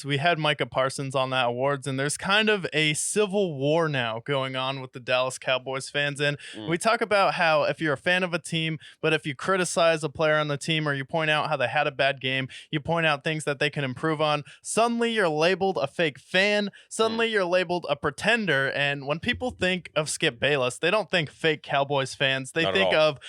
awards. We had Micah Parsons on that awards, and there's kind of a civil war now going on with the Dallas Cowboys fans. And we talk about how if you're a fan of a team, but if you criticize a player on the team or you point out how they had a bad game, you point out things that they can improve on, suddenly you're labeled a fake fan. Suddenly you're labeled a pretender. And when people think of Skip Bayless, they don't think fake Cowboys fans. They think of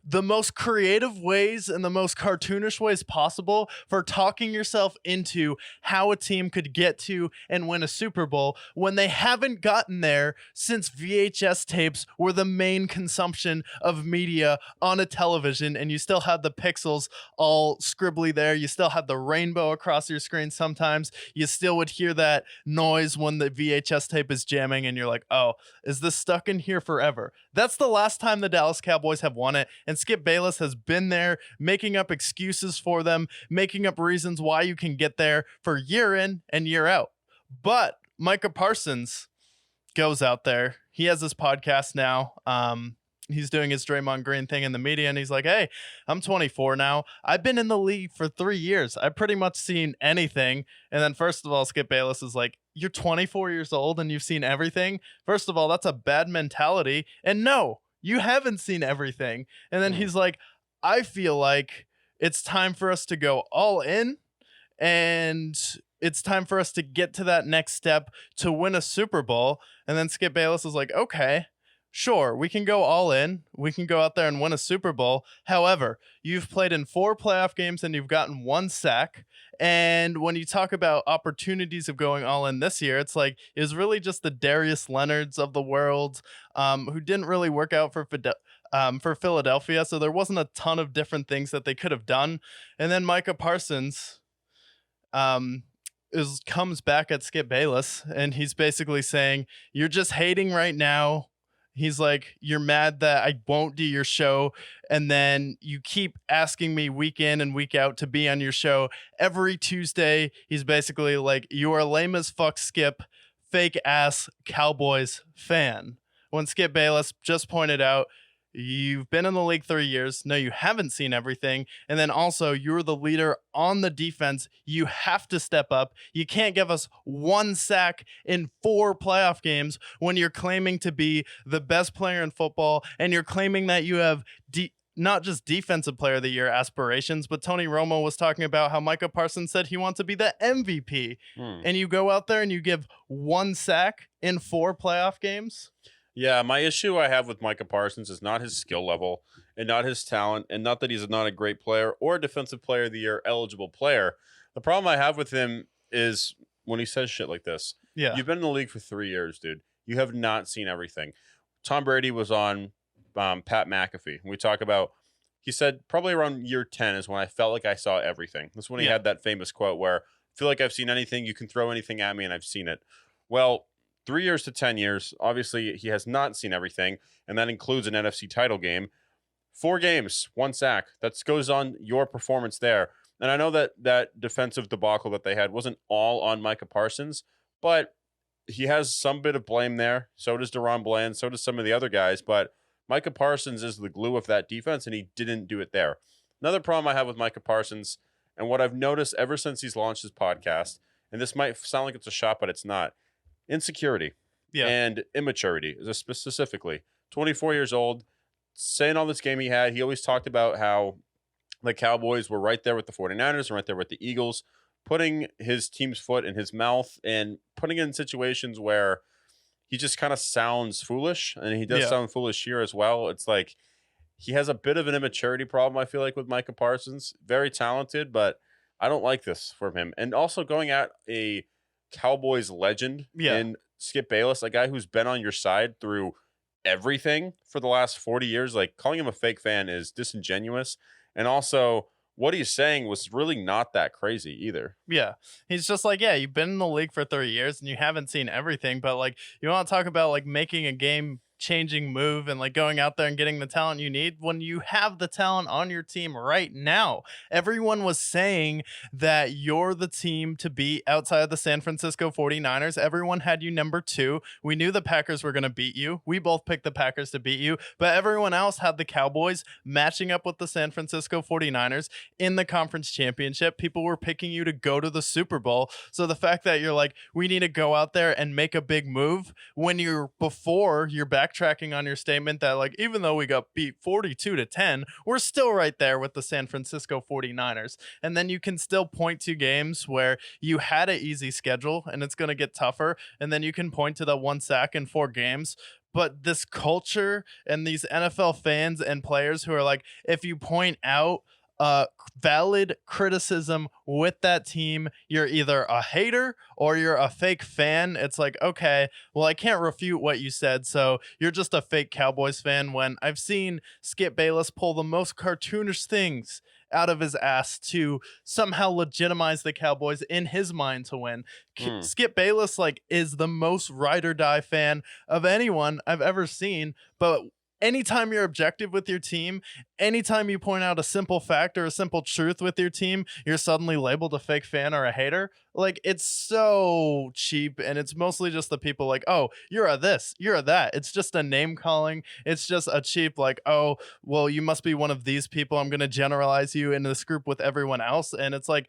the most creative ways and the most cartoonish ways possible for talking yourself into how a team could get to and win a Super Bowl when they haven't gotten there since VHS tapes were the main consumption of media on a television, and you still had the pixels all scribbly there. You still had the rainbow across your screen sometimes. You still would hear that noise when the VHS tape is jamming, and you're like, oh, is this stuck in here forever? That's the last time the Dallas Cowboys have won it. And Skip Bayless has been there making up excuses for them, making up reasons why you can get there for year in and year out. But Micah Parsons goes out there. He has this podcast now. He's doing his Draymond Green thing in the media, and he's like, hey, I'm 24 now. I've been in the league for 3 years. I've pretty much seen anything. And then first of all, Skip Bayless is like, you're 24 years old and you've seen everything? First of all, that's a bad mentality. And no, you haven't seen everything. And then he's like, I feel like it's time for us to go all in, and it's time for us to get to that next step to win a Super Bowl. And then Skip Bayless is like, okay, sure, we can go all in. We can go out there and win a Super Bowl. However, you've played in 4 playoff games and you've gotten 1 sack. And when you talk about opportunities of going all in this year, it's like it was really just the Darius Leonards of the world who didn't really work out for Philadelphia. So there wasn't a ton of different things that they could have done. And then Micah Parsons comes back at Skip Bayless, and he's basically saying, you're just hating right now. He's like, you're mad that I won't do your show, and then you keep asking me week in and week out to be on your show every Tuesday. He's basically like, you are lame as fuck, Skip, fake ass Cowboys fan. When Skip Bayless just pointed out, you've been in the league 3 years. No, you haven't seen everything. And then also, you're the leader on the defense. You have to step up. You can't give us 1 sack in 4 playoff games when you're claiming to be the best player in football, and you're claiming that you have not just defensive player of the year aspirations, but Tony Romo was talking about how Micah Parsons said he wants to be the MVP. And you go out there and you give 1 sack in 4 playoff games. Yeah, my issue I have with Micah Parsons is not his skill level and not his talent, and not that he's not a great player or a defensive player of the year eligible player. The problem I have with him is when he says shit like this. Yeah. You've been in the league for 3 years, dude. You have not seen everything. Tom Brady was on Pat McAfee. We talk about, he said probably around year 10 is when I felt like I saw everything. That's when he had that famous quote where, I feel like I've seen anything. You can throw anything at me and I've seen it. Well, 3 years to 10 years, obviously he has not seen everything, and that includes an NFC title game. 4 games, 1 sack. That goes on your performance there. And I know that defensive debacle that they had wasn't all on Micah Parsons, but he has some bit of blame there. So does Deron Bland. So does some of the other guys. But Micah Parsons is the glue of that defense, and he didn't do it there. Another problem I have with Micah Parsons, and what I've noticed ever since he's launched his podcast, and this might sound like it's a shot, but it's not, insecurity and immaturity, specifically. 24 years old, saying all this game he had, he always talked about how the Cowboys were right there with the 49ers and right there with the Eagles, putting his team's foot in his mouth and putting it in situations where he just kind of sounds foolish, and he does sound foolish here as well. It's like he has a bit of an immaturity problem, I feel like, with Micah Parsons. Very talented, but I don't like this from him. And also going at a Cowboys legend in Skip Bayless, a guy who's been on your side through everything for the last 40 years, like calling him a fake fan is disingenuous. And also what he's saying was really not that crazy either. Yeah. He's just like, yeah, you've been in the league for 30 years and you haven't seen everything, but like, you want to talk about like making a game changing move and like going out there and getting the talent you need when you have the talent on your team right now. Everyone was saying that you're the team to beat outside of the San Francisco 49ers. Everyone had you number 2. We knew the Packers were going to beat you. We both picked the Packers to beat you, but everyone else had the Cowboys matching up with the San Francisco 49ers in the conference championship. People were picking you to go to the Super Bowl. So the fact that you're like, we need to go out there and make a big move when you're backtracking on your statement that like, even though we got beat 42-10, we're still right there with the San Francisco 49ers. And then you can still point to games where you had an easy schedule and it's going to get tougher. And then you can point to the 1 sack in 4 games. But this culture and these NFL fans and players who are like, if you point out valid criticism with that team, you're either a hater or you're a fake fan. It's like, okay, well, I can't refute what you said, so you're just a fake Cowboys fan. When I've seen Skip Bayless pull the most cartoonish things out of his ass to somehow legitimize the Cowboys in his mind to win. Skip Bayless like is the most ride or die fan of anyone I've ever seen, but anytime you're objective with your team, anytime you point out a simple fact or a simple truth with your team, you're suddenly labeled a fake fan or a hater. Like, it's so cheap, and it's mostly just the people like, oh, you're a this, you're a that. It's just a name calling. It's just a cheap like, oh, well, you must be one of these people. I'm going to generalize you in this group with everyone else. And it's like,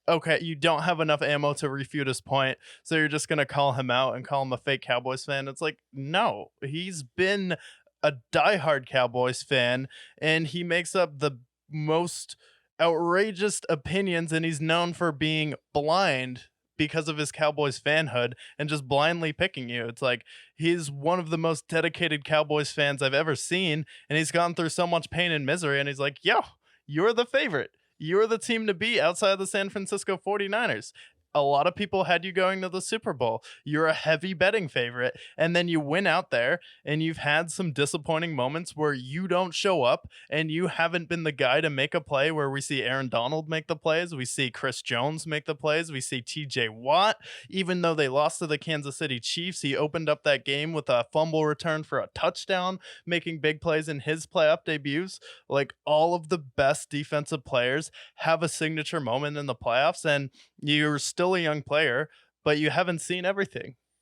okay, you don't have enough ammo to refute his point, so you're just going to call him out and call him a fake Cowboys fan. It's like, no, he's been a diehard Cowboys fan, and he makes up the most outrageous opinions, and he's known for being blind because of his Cowboys fanhood and just blindly picking you. It's like he's one of the most dedicated Cowboys fans I've ever seen, and he's gone through so much pain and misery, and he's like, yo, you're the favorite. You're the team to beat outside of the San Francisco 49ers. A lot of people had you going to the Super Bowl. You're a heavy betting favorite. And then you win out there and you've had some disappointing moments where you don't show up and you haven't been the guy to make a play, where we see Aaron Donald make the plays. We see Chris Jones make the plays. We see TJ Watt. Even though they lost to the Kansas City Chiefs, he opened up that game with a fumble return for a touchdown, making big plays in his playoff debuts. Like, all of the best defensive players have a signature moment in the playoffs, and you're still a young player, but you haven't seen everything.